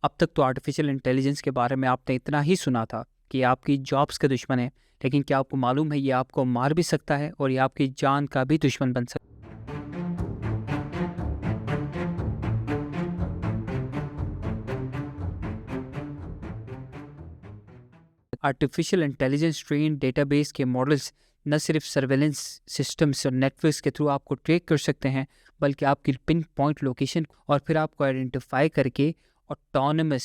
अब तक तो आर्टिफिशियल इंटेलिजेंस के बारे में आपने इतना ही सुना था कि आपकी जॉब्स का दुश्मन है, लेकिन क्या आपको मालूम है ये आपको मार भी सकता है और ये आपकी जान का भी दुश्मन बन सकता है। आर्टिफिशियल इंटेलिजेंस ट्रेन डेटाबेस के मॉडल्स न सिर्फ सर्वेलेंस सिस्टम्स और नेटवर्क्स के थ्रू आपको ट्रैक कर सकते हैं, बल्कि आपकी पिन पॉइंट लोकेशन और फिर आपको आइडेंटिफाई करके ऑटोनमस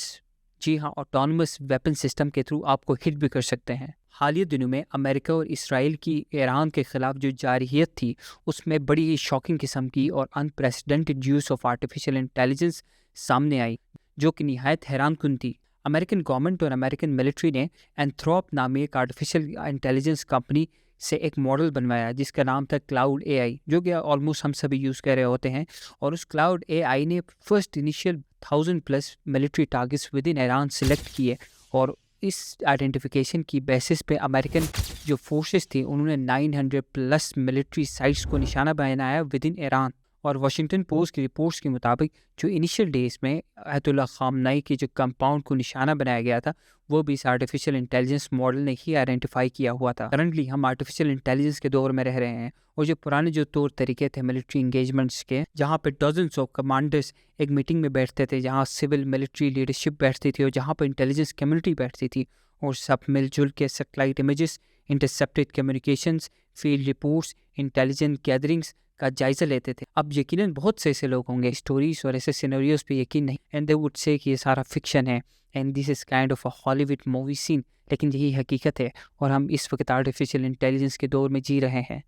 जी हाँ ऑटोनमस वेपन सिस्टम के थ्रू आपको हिट भी कर सकते हैं। हालिया दिनों में अमेरिका और इसराइल की ईरान के खिलाफ जो जारहियत थी, उसमें बड़ी ही शॉकिंग किस्म की और unprecedented use of artificial intelligence सामने आई, जो कि निहायत हैरानकुन थी। अमेरिकन गवर्नमेंट और अमेरिकन मिलिट्री ने एंथ्रोप नामी एक आर्टिफिशियल इंटेलिजेंस कंपनी से एक मॉडल बनवाया जिसका नाम था क्लाउड एआई, जो कि ऑलमोस्ट हम सभी यूज़ कर रहे होते हैं। और उस क्लाउड एआई ने first initial 1000+ military targets with in Iran select किए, और इस आइडेंटिफिकेशन की बेसिस पे अमेरिकन जो फोर्सेस थी उन्होंने 900+ मिलिट्री साइट्स को निशाना बनाया विद इन ईरान। और वाशिंगटन पोस्ट की रिपोर्ट्स के मुताबिक जो इनिशियल डेज में अयतुल्ला खामनेई के जो कंपाउंड को निशाना बनाया गया था, वो भी इस आर्टिफिशियल इंटेलिजेंस मॉडल ने ही आइडेंटिफाई किया हुआ था। करंटली हम आर्टिफिशियल इंटेलिजेंस के दौर में रह रहे हैं, और जो पुराने जो तौर तरीके थे मिलिट्री इंगेजमेंट्स के, जहाँ पे डजन्स ऑफ कमांडर्स एक मीटिंग में बैठते थे, जहाँ सिविल मिलिट्री लीडरशिप बैठती थी और जहाँ पर इंटेलिजेंस कम्युनिटी बैठती थी, और सब मिलजुल के satellite images, intercepted communications, field reports, intelligence gatherings का जायजा लेते थे। अब यकीनन बहुत से ऐसे लोग होंगे, स्टोरीज और ऐसे सिनेरियोस पे यकीन नहीं, एंड दे वुड से कि ये सारा फिक्शन है and this is kind of a Hollywood movie scene, लेकिन यही हकीकत है और हम इस वक्त आर्टिफिशियल इंटेलिजेंस के दौर में जी रहे हैं।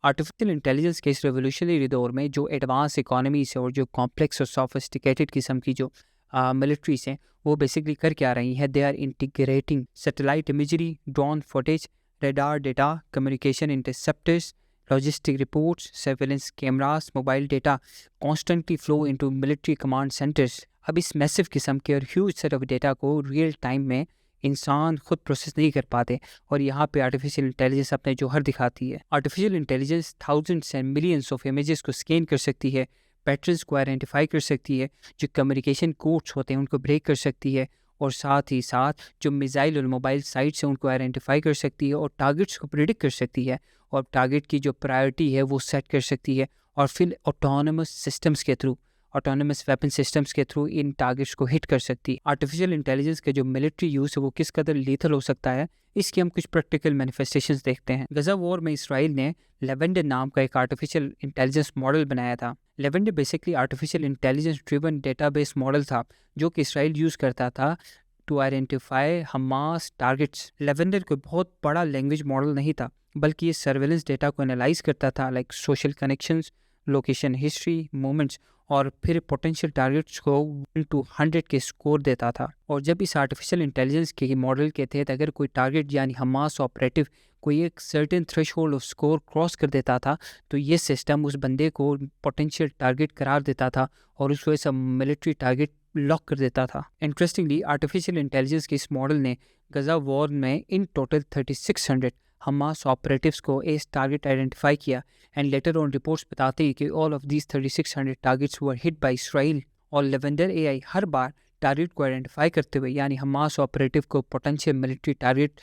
आर्टिफिशियल इंटेलिजेंस के इस रेवोल्यूशनरी दौर में जो एडवांस इकोनॉमीज और जो कॉम्प्लेक्स और सोफिस्टिकेटेड किस्म की जो मिलिट्रीज हैं, वो बेसिकली कर क्या रही हैं, they are integrating satellite imagery, drone footage, radar data, communication interceptors, logistic reports, surveillance cameras, mobile data constantly flow into military command centres. अब इस मैसिव किस्म के और ह्यूज सेट ऑफ डेटा को रियल टाइम में इंसान खुद प्रोसेस नहीं कर पाते, और यहाँ पे आर्टिफिशियल इंटेलिजेंस अपने जौहर दिखाती है। Artificial intelligence thousands and millions of images को स्कैन कर सकती है, पैटर्न्स को आइडेंटिफाई कर सकती है, जो कम्युनिकेशन कोड्स होते हैं उनको ब्रेक कर सकती है, और साथ ही साथ जो मिसाइल और मोबाइल साइट्स हैं उनको आइडेंटिफाई कर सकती है और टारगेट्स को प्रिडिक्ट कर सकती है, और टारगेट की जो प्रायोरिटी है वो सेट कर सकती है, और फिर ऑटोनमस सिस्टम्स के थ्रू, ऑटोनमस वेपन सिस्टम्स के थ्रू इन टारगेट्स को हिट कर सकती है। आर्टिफिशियल इंटेलिजेंस के जो मिलिट्री यूज़ है वो किस कदर लीथल हो सकता है, इसकी हम कुछ प्रैक्टिकल मैनिफेस्टेशंस देखते हैं। गजा वॉर में इसराइल ने लेवेंडर नाम का एक आर्टिफिशियल इंटेलिजेंस मॉडल बनाया था। Lavender basically artificial intelligence driven database model था, जो कि इसराइल यूज़ करता था to identify Hamas targets. Lavender कोई बहुत बड़ा लैंग्वेज मॉडल नहीं था, बल्कि ये सर्वेलेंस डेटा को एनालाइज करता था, like social connections, location history, movements, और फिर पोटेंशियल टारगेट्स को 1 to 100 के स्कोर देता था। और जब इस आर्टिफिशियल इंटेलिजेंस के मॉडल के तहत अगर कोई टारगेट यानी हमास ऑपरेटिव कोई एक certain threshold off score cross कर देता था, तो ये सिस्टम उस बंदे को पोटेंशियल टारगेट करार देता था और उस वजह से मिलिट्री टारगेट लॉक कर देता था। इंटरेस्टिंगली आर्टिफिशियल इंटेलिजेंस के इस मॉडल ने गजा वॉर में इन टोटल 3600 हमास ऑपरेटिव्स को एज टारगेट आइडेंटिफाई किया, एंड लेटर ऑन रिपोर्ट्स बताते हैं कि all of these 3600 targets were hit by Israel. और लेवेंडर एआई हर बार टारगेट को आइडेंटिफाई करते हुए यानी हमास ऑपरेटिव को पोटेंशियल मिलिट्री टारगेट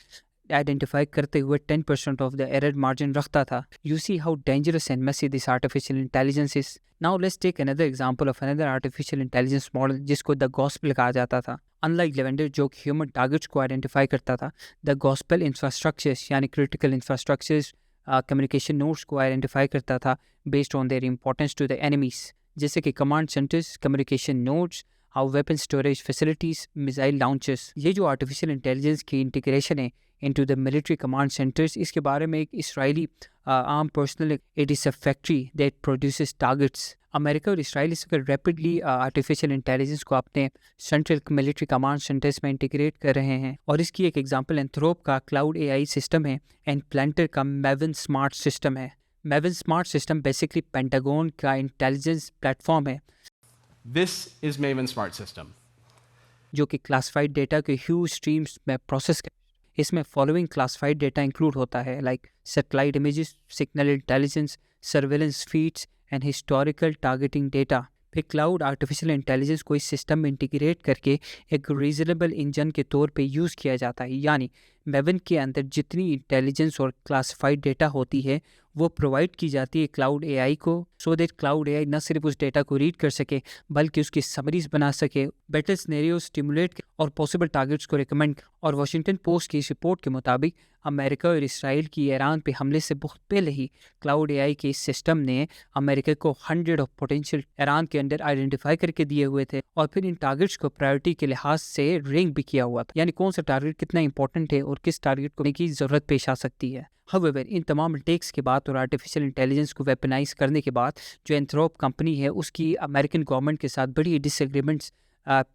आइडेंटिफाई करते हुए 10% ऑफ द एरर मार्जिन रखता था। You see how dangerous and messy this artificial intelligence is. Now let's take another example of another artificial intelligence model जिसको the Gospel कहा जाता था। Unlike Lavender जो human targets को आइडेंटिफाई करता था, द गॉस्पेल इंफ्रास्ट्रक्चर्स यानी क्रिटिकल इंफ्रास्ट्रक्चर्स कम्युनिकेशन नोड्स को आइडेंटिफाई करता था based on their importance to the enemies, जैसे कि command centres, communication nodes, how weapon storage facilities, missile launchers. ये जो आर्टिफिशियल इंटेलिजेंस की इंटीग्रेशन है into the military command centers, इसके बारे में एक Israeli arm personal, it is a factory that produces targets. America और इसराइल इस वक्त रैपिडली आर्टिफिशियल इंटेलिजेंस को अपने सेंट्रल मिलिट्री कमांड सेंटर्स में इंटीग्रेट कर रहे हैं, और इसकी एक एग्जांपल एंथ्रोप का क्लाउड एआई सिस्टम है एंड प्लांटर का मैवन स्मार्ट सिस्टम है। मैवन स्मार्ट सिस्टम बेसिकली पेंटागन का इंटेलिजेंस प्लेटफॉर्म है। This is Maven Smart System. जो कि क्लासिफाइड डेटा के ह्यूज स्ट्रीम्स में प्रोसेस कर। इसमें फॉलोइंग क्लासिफाइड डेटा इंक्लूड होता है, like satellite images, signal intelligence, surveillance feeds and historical targeting data. फिर क्लाउड आर्टिफिशियल इंटेलिजेंस को इस सिस्टम में इंटीग्रेट करके एक रीजनेबल इंजन के तौर पे यूज़ किया जाता है, यानी मेवन के अंदर जितनी इंटेलिजेंस और क्लासिफाइड डेटा होती है वो प्रोवाइड की जाती है क्लाउड एआई को, सो दैट क्लाउड एआई न सिर्फ उस डेटा को रीड कर सके बल्कि उसकी समरीज बना सके, बेटर सिनेरियो स्टिमुलेट और पॉसिबल टारगेट्स को रिकमेंड। और वाशिंगटन पोस्ट की इस रिपोर्ट के मुताबिक अमेरिका और इसराइल की ईरान पे हमले से बहुत पहले ही क्लाउड एआई के इस सिस्टम ने अमेरिका को 100 ऑफ पोटेंशियल ईरान के अंदर आइडेंटिफाई करके दिए हुए थे और फिर इन टारगेट्स को प्रायोरिटी के लिहाज से रैंक भी किया हुआ था, यानी कौन सा टारगेट कितना इंपॉर्टेंट है और किस टारगेट को की ज़रूरत पेश आ सकती है। However, इन तमाम टेक्स के बाद और आर्टिफिशियल इंटेलिजेंस को वेपनाइज करने के बाद जो एंथ्रोप कंपनी है उसकी अमेरिकन गवर्नमेंट के साथ बड़ी डिसएग्रीमेंट्स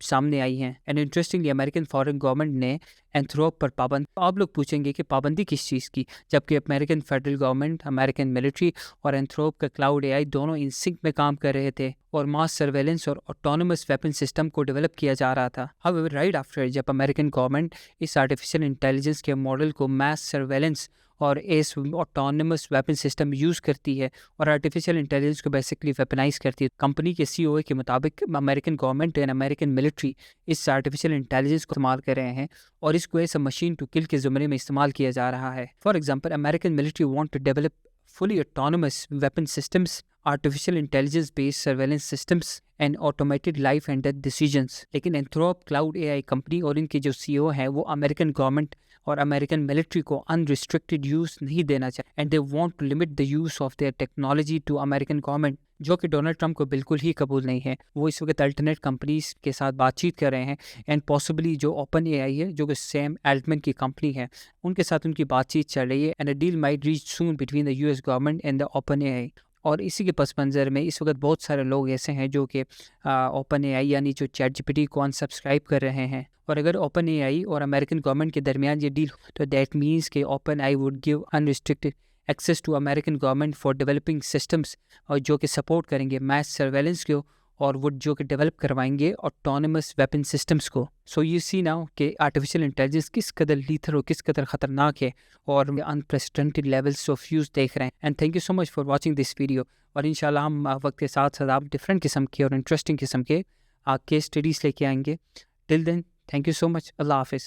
सामने आई हैं। And interestingly American foreign government ने एंथ्रोप पर पाबंद, आप लोग पूछेंगे कि पाबंदी किस चीज़ की, जबकि American federal government, American military और एंथ्रोप का क्लाउड एआई दोनों इन सिंक में काम कर रहे थे और मास सर्वेलेंस और ऑटोनमस वेपन सिस्टम को डेवलप किया जा रहा था। हाउएवर राइट आफ्टर जब अमेरिकन गवर्नमेंट इस आर्टिफिशियल इंटेलिजेंस के मॉडल को मास सर्वेलेंस और इस ऑटोनमस वेपन सिस्टम यूज़ करती है और आर्टिफिशियल इंटेलिजेंस को बेसिकली वेपनाइज करती है, कंपनी के सीईओ के मुताबिक American government and American military इस आर्टिफिशियल इंटेलिजेंस को इस्तेमाल कर रहे हैं और इसको as a machine to kill के ज़ुमरे में इस्तेमाल किया जा रहा है। For example, American military want to develop fully autonomous weapon systems, artificial intelligence based surveillance systems and automated life and death decisions। लेकिन एंथ्रोप क्लाउड एआई कंपनी और इनके जो सीईओ हैं वो अमेरिकन गवर्नमेंट और अमेरिकन मिलिट्री को अनरिस्ट्रिक्टेड यूज़ नहीं देना चाहते and they want to limit the use of their technology to American government, जो कि डोनाल्ड ट्रंप को बिल्कुल ही कबूल नहीं है। वो इस वक्त अल्टरनेट कंपनीज के साथ बातचीत कर रहे हैं एंड पॉसिबली जो ओपन एआई है जो कि सैम एल्टमैन की कंपनी है उनके साथ उनकी बातचीत चल रही है and a deal might reach soon between the US government and the open AI. और इसी के पस मंज़र में इस वक्त बहुत सारे लोग ऐसे हैं जो कि ओपन एआई यानी जो चैट जीपीटी को अनसब्सक्राइब कर रहे हैं, और अगर ओपन एआई और अमेरिकन गवर्नमेंट के दरमियान ये डील तो दैट मीन्स कि OpenAI would give unrestricted access to American government for developing systems और जो कि सपोर्ट करेंगे मैस सर्वेलेंस को और वो जो कि डेवलप करवाएंगे ऑटोनमस वेपन सिस्टम्स को। सो यू सी नाउ कि आर्टिफिशियल इंटेलिजेंस किस कदर लीथर और किस कदर ख़तरनाक है और अनप्रेसिडेंटेड लेवल्स ऑफ यूज़ देख रहे हैं। And thank you so much for watching this video. और इंशाल्लाह हम वक्त के साथ साथ आप डिफरेंट किस्म के और इंटरेस्टिंग किस्म के केस स्टडीज़ लेके आएंगे। Till then thank you so much. अल्लाह हाफिज़।